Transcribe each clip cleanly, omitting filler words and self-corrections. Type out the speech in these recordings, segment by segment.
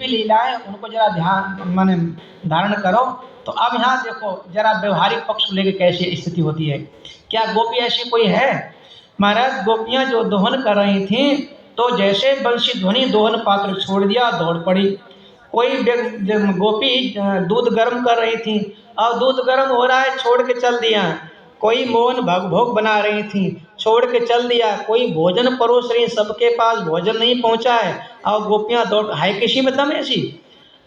देवी लीलाएं उनको जरा ध्यान माने धारण करो। तो अब यहाँ देखो जरा व्यवहारिक पक्ष को लेकर कैसी स्थिति होती है। क्या गोपी ऐसी कोई है? महाराज गोपियां जो दोहन कर रही थी तो जैसे बंशी ध्वनि दोहन पात्र छोड़ दिया दौड़ पड़ी। कोई गोपी दूध गर्म कर रही थी और दूध गर्म हो रहा है छोड़ के चल दिया। कोई मोहन भोग बना रही थी छोड़ के चल दिया। कोई भोजन परोस रही, सबके पास भोजन नहीं पहुंचा है और गोपियां दौड़, है किसी में दम ऐसी।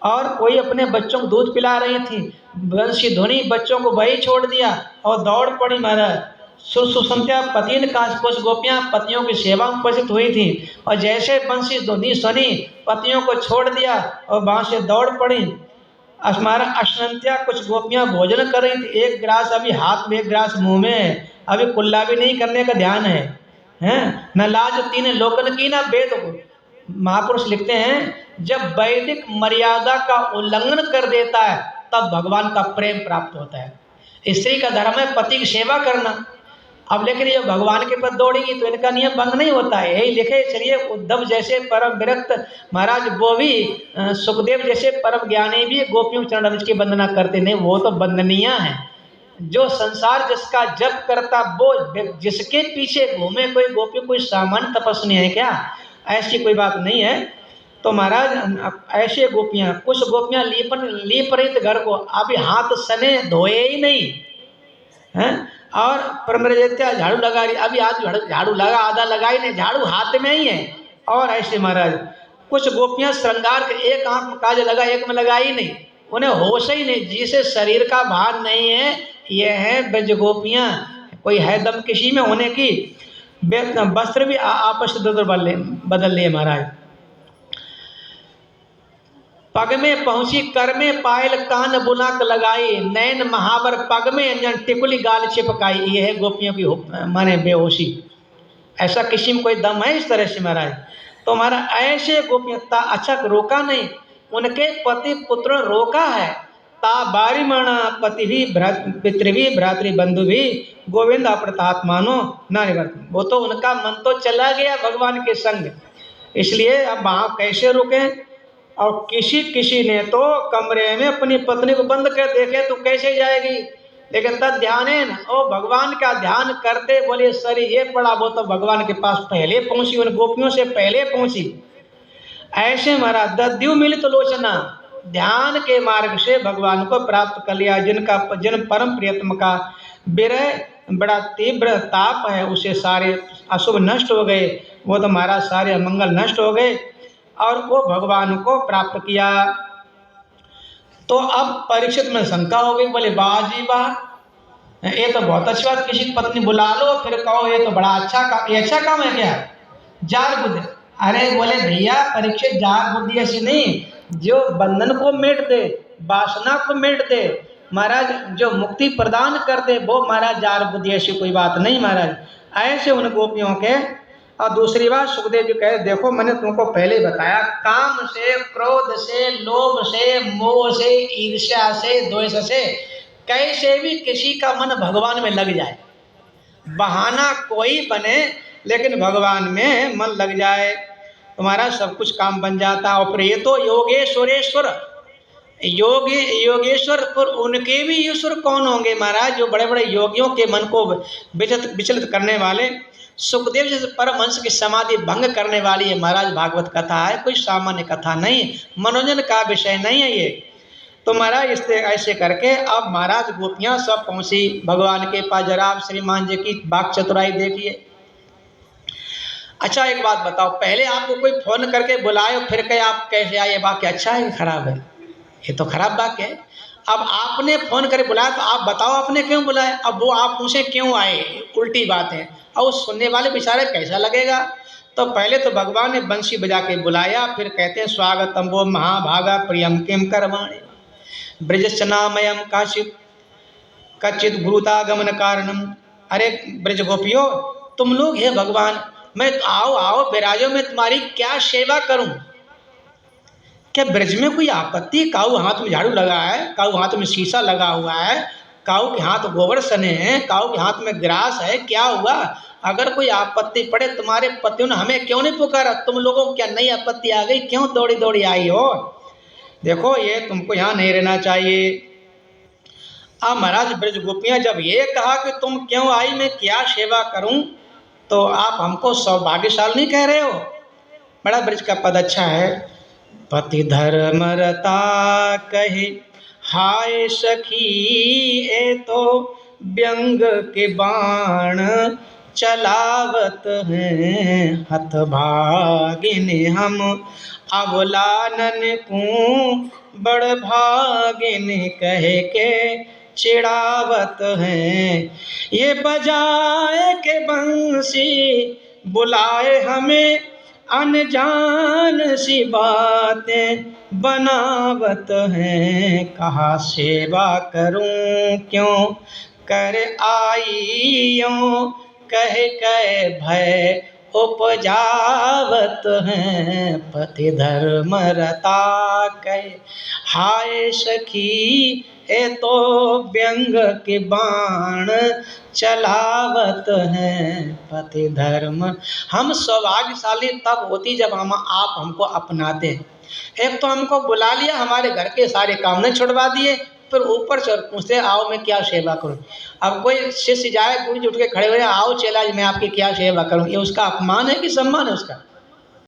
और कोई अपने बच्चों को दूध पिला रही थी, बंशी ध्वनि बच्चों को वही छोड़ दिया और दौड़ पड़ी। महाराज सुसंत्या पति ने कहा, कुछ गोपियां पतियों की सेवा में उपस्थित हुई थी और जैसे बंशी ध्वनि सुनी पतियों को छोड़ दिया और वहां से दौड़ पड़ी। हमारा अश्वंत्या कुछ गोपियां भोजन कर रही थी, एक गिलास अभी हाथ में, एक गिलास मुंह में है, अभी कुल्ला भी नहीं करने का ध्यान है, हैं? न लाज तीन लोकन की न वेद को। महापुरुष लिखते हैं जब वैदिक मर्यादा का उल्लंघन कर देता है तब भगवान का प्रेम प्राप्त होता है। स्त्री का धर्म है पति की सेवा करना। अब लेकिन ये भगवान के पद दौड़ेगी तो इनका नियम भंग नहीं होता है। यही लिखे चलिए उद्धव जैसे परम विरक्त महाराज वो भी सुखदेव जैसे परम ज्ञानी भी गोपियों चरण रज की वंदना करते नहीं, वो तो वंदनीय है। जो संसार जिसका जप करता वो जिसके पीछे घूमे, कोई गोपी कोई सामान्य तपस्वी है क्या? ऐसी कोई बात नहीं है। तो महाराज ऐसे गोपियां, कुछ गोपियां लीप रही थी घर को, अभी हाथ सने धोए ही नहीं हैं, और परमृत्या झाड़ू लगा रही, अभी आज झाड़ू लगा आधा लगा ही नहीं, झाड़ू हाथ में ही है। और ऐसे महाराज कुछ गोपियां श्रृंगार के एक आंख में काजल लगा एक में लगा ही नहीं, उन्हें होश ही नहीं, जिसे शरीर का भार नहीं है। ये है ब्रज गोपियां, कोई है दम किसी में होने की। वस्त्र भी आपस बदल लिए महाराज। पग में पहुंची कर में पायल कान बुलाक लगाई, नैन महावर पग में अंजन टिकुली गाल चिपकाई। ये है गोपियों की माने बेहोशी। ऐसा किसी में कोई दम है इस तरह से महाराज? तो हमारा ऐसे गोपियां अच्छा रोका नहीं, उनके पति पुत्र रोका है। ता बारी मणा पति भी पितृ भी भ्रातृ बंधु भी गोविंद अप्रताप मानो ना निवर्तन। वो तो उनका मन तो चला गया भगवान के संग, इसलिए अब वहां कैसे रुके? और किसी ने तो कमरे में अपनी पत्नी को बंद कर देखे तो कैसे जाएगी? लेकिन तब ध्यान है ना, ओ भगवान का ध्यान करते बोले सर ये पड़ा, वो तो भगवान के पास पहले पहुंची, उन गोपियों से पहले पहुंची। ऐसे हमारा दद्यु मिलित लोचना, ध्यान के मार्ग से भगवान को प्राप्त कर लिया। जिन परम प्रियतम का विरह बड़ा तीव्र ताप है, उसे सारे अशुभ नष्ट हो गए, वो तो हमारा सारे अमंगल नष्ट हो गए और वो भगवान को प्राप्त किया। तो अब परीक्षित में शंका हो गई, बोले वाह जी वाह, ये तो बहुत अच्छी बात, किसी पत्नी बुला लो फिर कहो ये तो बड़ा अच्छा काम, ये अच्छा काम है क्या? जार बुद्धि। अरे बोले भैया परीक्षित, जार बुद्धि ऐसी नहीं जो बंधन को मेट दे, वासना को मेट दे महाराज, जो मुक्ति प्रदान कर दे वो महाराज जार बुद्धि, ऐसी कोई बात नहीं महाराज। ऐसे उन गोपियों के। और दूसरी बात सुखदेव जी कहे देखो मैंने तुमको पहले बताया, काम से, क्रोध से, लोभ से, मोह से, ईर्ष्या से, द्वेष से कैसे भी किसी का मन भगवान में लग जाए, बहाना कोई बने लेकिन भगवान में मन लग जाए, तुम्हारा सब कुछ काम बन जाता। और फिर ये तो योगेश्वरेश्वर योगेश्वर, पर उनके भी ईश्वर कौन होंगे महाराज? जो बड़े बड़े योगियों के मन को विचलित करने वाले, सुखदेव जैसे परमहंस की समाधि भंग करने वाली है महाराज भागवत कथा है, कोई सामान्य कथा नहीं, मनोरंजन का विषय नहीं है ये। तो महाराज इस ऐसे करके अब महाराज गोपियां सब पहुंची भगवान के पास। जरा आप श्रीमान जी की बात चतुराई देखिए। अच्छा एक बात बताओ, पहले आपको कोई फोन करके बुलाए फिर कहे आप कैसे आए, वाक्य अच्छा है कि खराब है? ये तो खराब वाक्य है। अब आपने फोन करके बुलाया तो आप बताओ आपने क्यों बुलाया, अब वो आप पूछे क्यों आए, उल्टी बात है। और सुनने वाले बेचारे कैसा लगेगा? तो पहले तो भगवान ने बंसी बजा के बुलाया, फिर कहते हैं स्वागतम वो महाभागा प्रियम किम करवाणे ब्रजचनामयम काचित कचित भूतागमन कारणम। अरे ब्रज गोपियों तुम लोग हे भगवान, मैं आओ आओ विराजो, मैं तुम्हारी क्या सेवा करूं? क्या ब्रज में कोई आपत्ति? काऊ हाथ में झाड़ू लगा है, काऊ हाथ में शीशा लगा हुआ है, काऊ के हाथ गोबर सने हैं, काऊ के हाथ में ग्रास है, क्या हुआ? अगर कोई आपत्ति पड़े, तुम्हारे पतियों ने हमें क्यों नहीं पुकारा? तुम लोगों को क्या नई आपत्ति आ गई? क्यों दौड़ी दौड़ी आई हो? देखो ये तुमको यहाँ नहीं रहना चाहिए। अब महाराज ब्रज गोपियाँ जब ये कहा कि तुम क्यों आई, मैं क्या सेवा करूं, तो आप हमको सौभाग्यशाली कह रहे हो। बड़ा ब्रज का पद अच्छा है। पति धर्मरता कहे हाय सखी, ए तो व्यंग के बाण चलावत हैं, हतभागिन हम अवलानन को बड़ भागिन कह के चिड़ावत हैं। ये बजाए के बंसी बुलाए हमें, अनजान सी बातें बनावत हैं, कहा सेवा करूं क्यों कर आई यूं, कह भय उपजावत हैं, पति धर्म रता कहे हाय सखी, ए तो व्यंग के बाण चलावत हैं, पति धर्म। हम सौभाग्यशाली तब होती जब आप हमको अपनाते। एक तो हमको बुला लिया, हमारे घर के सारे काम ने छुड़वा दिए, फिर ऊपर से पूछते आओ मैं क्या सेवा करूं। अब कोई शिष्य जाए, गुरु जी उठ के खड़े हुए, आओ चेला जी मैं आपकी क्या सेवा करूं, ये उसका अपमान है कि सम्मान है उसका।